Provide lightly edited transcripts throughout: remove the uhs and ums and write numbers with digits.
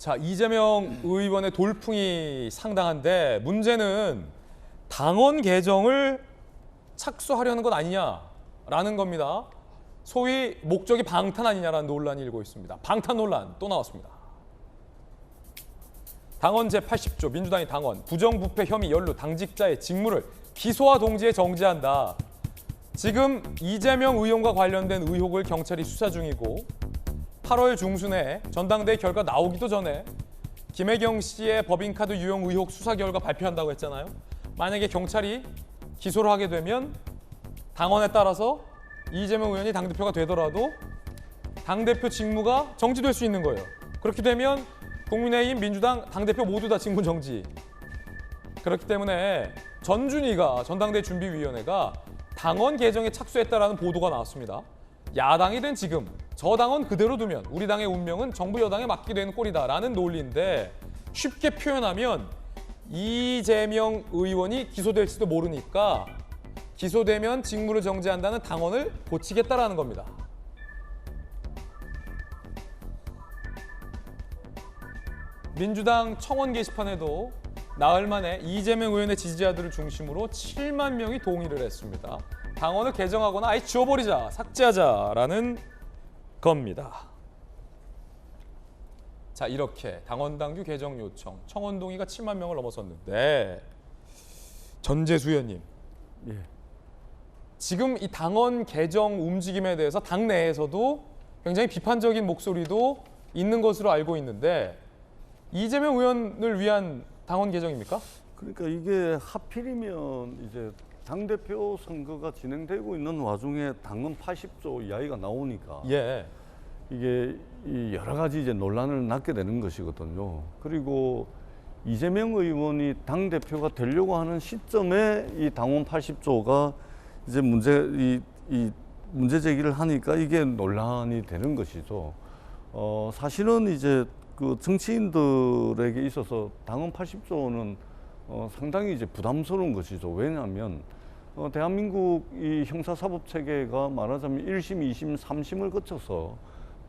자, 이재명 의원의 돌풍이 상당한데 문제는 당원 개정을 착수하려는 것 아니냐라는 겁니다. 소위 목적이 방탄 아니냐라는 논란이 일고 있습니다. 방탄 논란 또 나왔습니다. 당원 제80조 민주당의 당원 부정부패 혐의 연루 당직자의 직무를 기소와 동시에 정지한다. 지금 이재명 의원과 관련된 의혹을 경찰이 수사 중이고 8월 중순에 전당대회 결과 나오기도 전에 김혜경 씨의 법인카드 유용 의혹 수사 결과 발표한다고 했잖아요. 만약에 경찰이 기소를 하게 되면 당원에 따라서 이재명 의원이 당대표가 되더라도 당대표 직무가 정지될 수 있는 거예요. 그렇게 되면 국민의힘, 민주당, 당대표 모두 다 직무 정지. 그렇기 때문에 전준희가 전당대회 준비위원회가 당원 개정에 착수했다라는 보도가 나왔습니다. 야당이 된 지금 저 당원 그대로 두면 우리 당의 운명은 정부 여당에 맡기게 되는 꼴이다라는 논리인데 쉽게 표현하면 이재명 의원이 기소될지도 모르니까 기소되면 직무를 정지한다는 당원을 고치겠다라는 겁니다. 민주당 청원 게시판에도 나흘 만에 이재명 의원의 지지자들을 중심으로 7만 명이 동의를 했습니다. 당원을 개정하거나 아예 지워버리자, 삭제하자라는 겁니다. 자, 이렇게 당원 당규 개정 요청, 청원 동의가 7만 명을 넘어섰는데 전재수 의원님, 예. 지금 이 당원 개정 움직임에 대해서 당 내에서도 굉장히 비판적인 목소리도 있는 것으로 알고 있는데 이재명 의원을 위한 당원 개정입니까? 그러니까 이게 하필이면 이제 당대표 선거가 진행되고 있는 와중에 당헌 80조 이야기가 나오니까 예. 이게 여러 가지 이제 논란을 낳게 되는 것이거든요. 그리고 이재명 의원이 당대표가 되려고 하는 시점에 이 당원 80조가 이제 문제 제기를 하니까 이게 논란이 되는 것이죠. 사실은 이제 그 정치인들에게 있어서 당헌 80조는 상당히 이제 부담스러운 것이죠. 왜냐하면 대한민국 이 형사사법 체계가 말하자면 1심, 2심, 3심을 거쳐서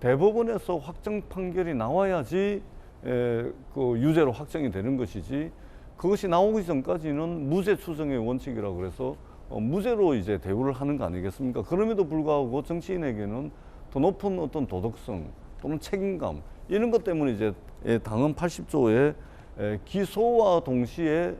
대법원에서 확정 판결이 나와야지 그 유죄로 확정이 되는 것이지 그것이 나오기 전까지는 무죄 추정의 원칙이라고 그래서 무죄로 이제 대우를 하는 거 아니겠습니까? 그럼에도 불구하고 정치인에게는 더 높은 어떤 도덕성 또는 책임감 이런 것 때문에 이제 당헌 80조에 기소와 동시에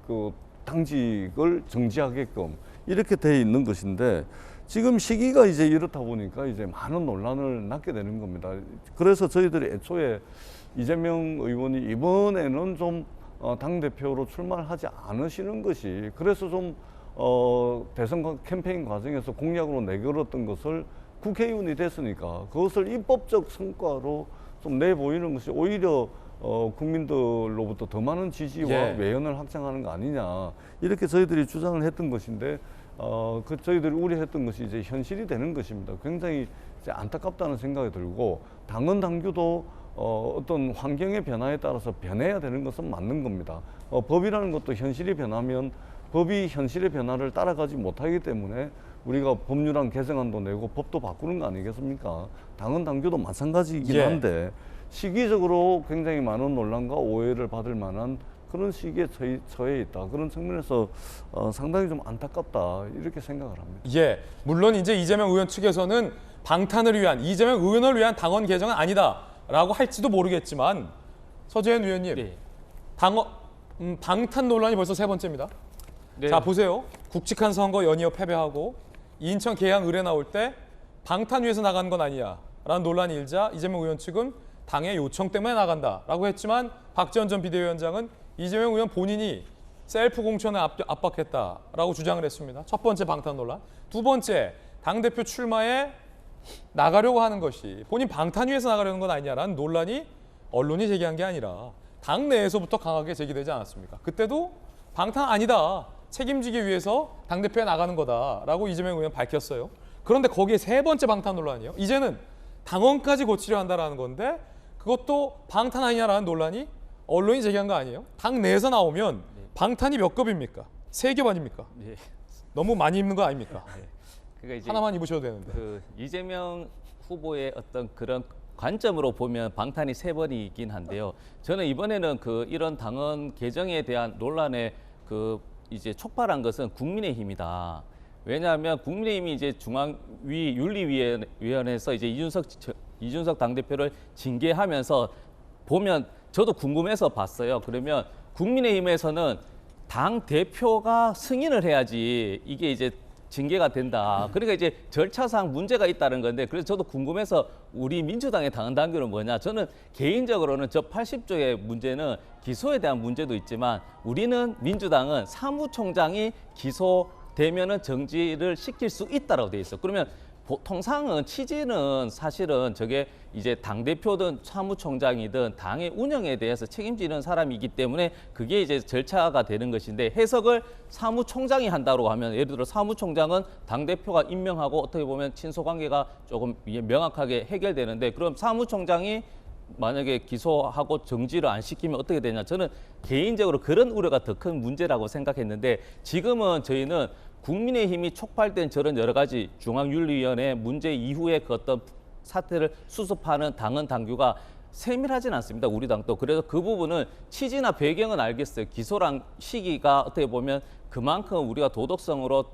그 당직을 정지하게끔 이렇게 돼 있는 것인데 지금 시기가 이제 이렇다 보니까 이제 많은 논란을 낳게 되는 겁니다. 그래서 저희들이 애초에 이재명 의원이 이번에는 좀 당대표로 출마를 하지 않으시는 것이 그래서 좀 대선 캠페인 과정에서 공약으로 내걸었던 것을 국회의원이 됐으니까 그것을 입법적 성과로 좀 내보이는 것이 오히려 국민들로부터 더 많은 지지와 외연을 확장하는 거 아니냐 이렇게 저희들이 주장을 했던 것인데 그 저희들이 우려했던 것이 이제 현실이 되는 것입니다. 굉장히 이제 안타깝다는 생각이 들고 당헌 당규도 어떤 환경의 변화에 따라서 변해야 되는 것은 맞는 겁니다. 법이라는 것도 현실이 변하면 법이 현실의 변화를 따라가지 못하기 때문에 우리가 법률안 개정안도 내고 법도 바꾸는 거 아니겠습니까? 당헌 당규도 마찬가지이긴 한데 시기적으로 굉장히 많은 논란과 오해를 받을 만한 그런 시기에 처해 있다. 그런 측면에서 상당히 좀 안타깝다 이렇게 생각을 합니다. 예, 물론 이제 이재명 의원 측에서는 방탄을 위한 이재명 의원을 위한 당원 개정은 아니다라고 할지도 모르겠지만 서재현 의원님, 네. 방탄 논란이 벌써 세 번째입니다. 네. 자 보세요, 굵직한 선거 연이어 패배하고 인천 계양 의뢰 나올 때 방탄 위에서 나간 건 아니야라는 논란이 일자 이재명 의원 측은 당의 요청 때문에 나간다라고 했지만 박지원 전 비대위원장은 이재명 의원 본인이 셀프 공천에 압박했다라고 주장을 했습니다. 첫 번째 방탄 논란. 두 번째, 당대표 출마에 나가려고 하는 것이 본인 방탄 위에서 나가려는 건 아니냐라는 논란이 언론이 제기한 게 아니라 당 내에서부터 강하게 제기되지 않았습니까? 그때도 방탄 아니다. 책임지기 위해서 당대표에 나가는 거다라고 이재명 의원 밝혔어요. 그런데 거기에 세 번째 방탄 논란이요. 이제는 당원까지 고치려 한다라는 건데 그것도 방탄 아니냐라는 논란이 언론이 제기한 거 아니에요? 당 내에서 나오면 방탄이 몇 급입니까? 3겹 아닙니까? 네. 너무 많이 입는 거 아닙니까? 그러니까 이제 하나만 입으셔도 되는데. 그 이재명 후보의 어떤 그런 관점으로 보면 방탄이 3번이긴 한데요. 저는 이번에는 이런 당헌 개정에 대한 논란에 이제 촉발한 것은 국민의힘이다. 왜냐하면 국민의힘이 이제 중앙위 윤리위원회에서 이제 이준석 당대표를 징계하면서 보면 저도 궁금해서 봤어요. 그러면 국민의힘에서는 당 대표가 승인을 해야지 이게 이제 징계가 된다. 그러니까 이제 절차상 문제가 있다는 건데, 그래서 저도 궁금해서 우리 민주당의 당헌 당규는 뭐냐. 저는 개인적으로는 저 80조의 문제는 기소에 대한 문제도 있지만, 우리는 민주당은 사무총장이 기소되면은 정지를 시킬 수 있다라고 돼 있어. 그러면 통상은 취지는 사실은 저게 이제 당대표든 사무총장이든 당의 운영에 대해서 책임지는 사람이기 때문에 그게 이제 절차가 되는 것인데, 해석을 사무총장이 한다고 하면, 예를 들어 사무총장은 당대표가 임명하고 어떻게 보면 친소관계가 조금 명확하게 해결되는데, 그럼 사무총장이 만약에 기소하고 정지를 안 시키면 어떻게 되냐. 저는 개인적으로 그런 우려가 더 큰 문제라고 생각했는데, 지금은 저희는 국민의힘이 촉발된 저런 여러 가지 중앙윤리위원회 문제 이후에 그 어떤 사태를 수습하는 당헌 당규가 세밀하진 않습니다. 우리 당도. 그래서 그 부분은 취지나 배경은 알겠어요. 기소란 시기가 어떻게 보면 그만큼 우리가 도덕성으로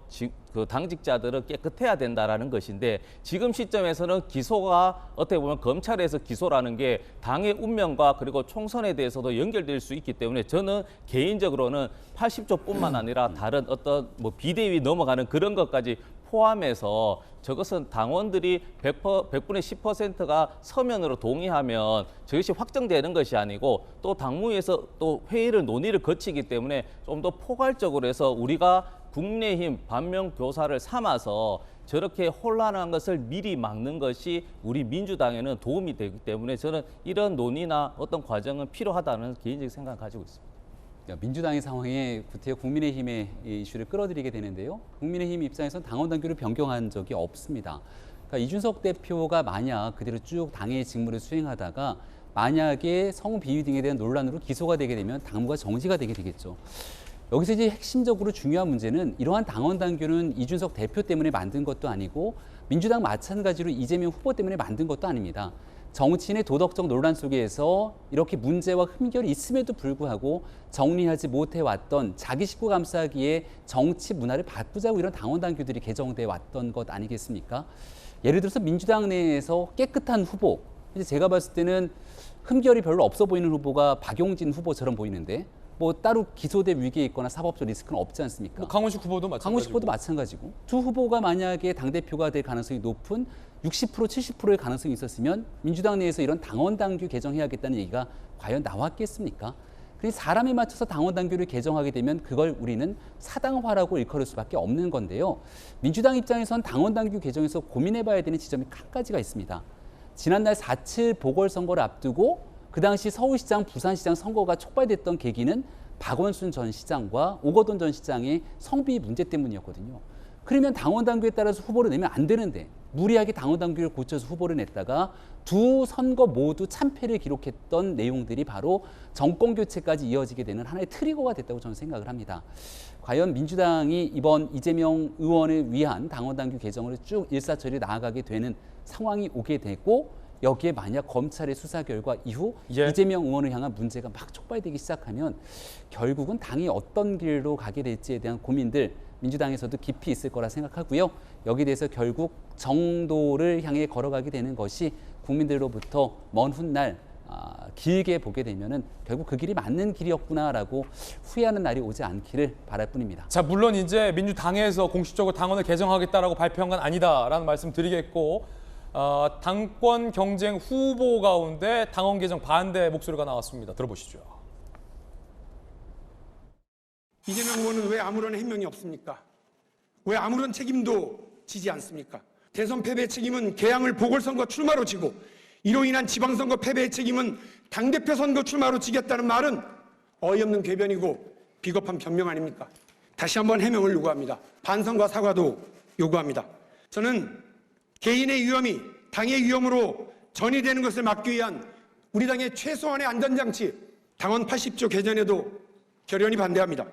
그 당직자들은 깨끗해야 된다라는 것인데, 지금 시점에서는 기소가 어떻게 보면 검찰에서 기소라는 게 당의 운명과 그리고 총선에 대해서도 연결될 수 있기 때문에, 저는 개인적으로는 80조뿐만 아니라 다른 어떤 뭐 비대위 넘어가는 그런 것까지 포함해서 저것은 당원들이 100분의 10%가 서면으로 동의하면 저것이 확정되는 것이 아니고, 또 당무위에서 또 회의를 논의를 거치기 때문에 좀 더 포괄적으로 해서 우리가 국민의힘 반면교사를 삼아서 저렇게 혼란한 것을 미리 막는 것이 우리 민주당에는 도움이 되기 때문에, 저는 이런 논의나 어떤 과정은 필요하다는 개인적인 생각을 가지고 있습니다. 민주당의 상황에 구태여 국민의힘의 이슈를 끌어들이게 되는데요. 국민의힘 입장에서는 당원 당규를 변경한 적이 없습니다. 그러니까 이준석 대표가 만약 그대로 쭉 당의 직무를 수행하다가 만약에 성비위 등에 대한 논란으로 기소가 되게 되면 당무가 정지가 되게 되겠죠. 여기서 이제 핵심적으로 중요한 문제는, 이러한 당원 당규는 이준석 대표 때문에 만든 것도 아니고 민주당 마찬가지로 이재명 후보 때문에 만든 것도 아닙니다. 정치인의 도덕적 논란 속에서 이렇게 문제와 흠결이 있음에도 불구하고 정리하지 못해왔던 자기 식구 감싸기에 정치 문화를 바꾸자고 이런 당원 당규들이 개정돼 왔던 것 아니겠습니까? 예를 들어서 민주당 내에서 깨끗한 후보, 이제 제가 봤을 때는 흠결이 별로 없어 보이는 후보가 박용진 후보처럼 보이는데, 뭐 따로 기소될 위기에 있거나 사법적 리스크는 없지 않습니까? 뭐 강훈식 후보도 마찬가지고. 강훈식 후보도 마찬가지고. 두 후보가 만약에 당대표가 될 가능성이 높은 60%, 70%의 가능성이 있었으면 민주당 내에서 이런 당원 당규 개정해야겠다는 얘기가 과연 나왔겠습니까? 그래서 사람에 맞춰서 당원 당규를 개정하게 되면 그걸 우리는 사당화라고 일컬을 수밖에 없는 건데요. 민주당 입장에선 당원 당규 개정에서 고민해봐야 되는 지점이 한 가지가 있습니다. 지난날 4.7 보궐선거를 앞두고 그 당시 서울시장, 부산시장 선거가 촉발됐던 계기는 박원순 전 시장과 오거돈 전 시장의 성비 문제 때문이었거든요. 그러면 당원 당규에 따라서 후보를 내면 안 되는데 무리하게 당원 당규를 고쳐서 후보를 냈다가 두 선거 모두 참패를 기록했던 내용들이 바로 정권 교체까지 이어지게 되는 하나의 트리거가 됐다고 저는 생각을 합니다. 과연 민주당이 이번 이재명 의원을 위한 당원 당규 개정을 쭉 일사천리 나아가게 되는 상황이 오게 되고, 여기에 만약 검찰의 수사 결과 이후 이재명 의원을 향한 문제가 막 촉발되기 시작하면 결국은 당이 어떤 길로 가게 될지에 대한 고민들 민주당에서도 깊이 있을 거라 생각하고요. 여기에 대해서 결국 정도를 향해 걸어가게 되는 것이 국민들로부터 먼 훗날 길게 보게 되면은 결국 그 길이 맞는 길이었구나라고 후회하는 날이 오지 않기를 바랄 뿐입니다. 자, 물론 이제 민주당에서 공식적으로 당원을 개정하겠다라고 발표한 건 아니다라는 말씀 드리겠고, 당권 경쟁 후보 가운데 당원 개정 반대 목소리가 나왔습니다. 들어보시죠. 이재명 의원은 왜 아무런 해명이 없습니까? 왜 아무런 책임도 지지 않습니까? 대선 패배 책임은 개항을 보궐선거 출마로 지고, 이로 인한 지방선거 패배의 책임은 당대표 선거 출마로 지겠다는 말은 어이없는 궤변이고 비겁한 변명 아닙니까? 다시 한번 해명을 요구합니다. 반성과 사과도 요구합니다. 저는 개인의 위험이 당의 위험으로 전이되는 것을 막기 위한 우리 당의 최소한의 안전장치, 당원 80조 개정에도 결연히 반대합니다.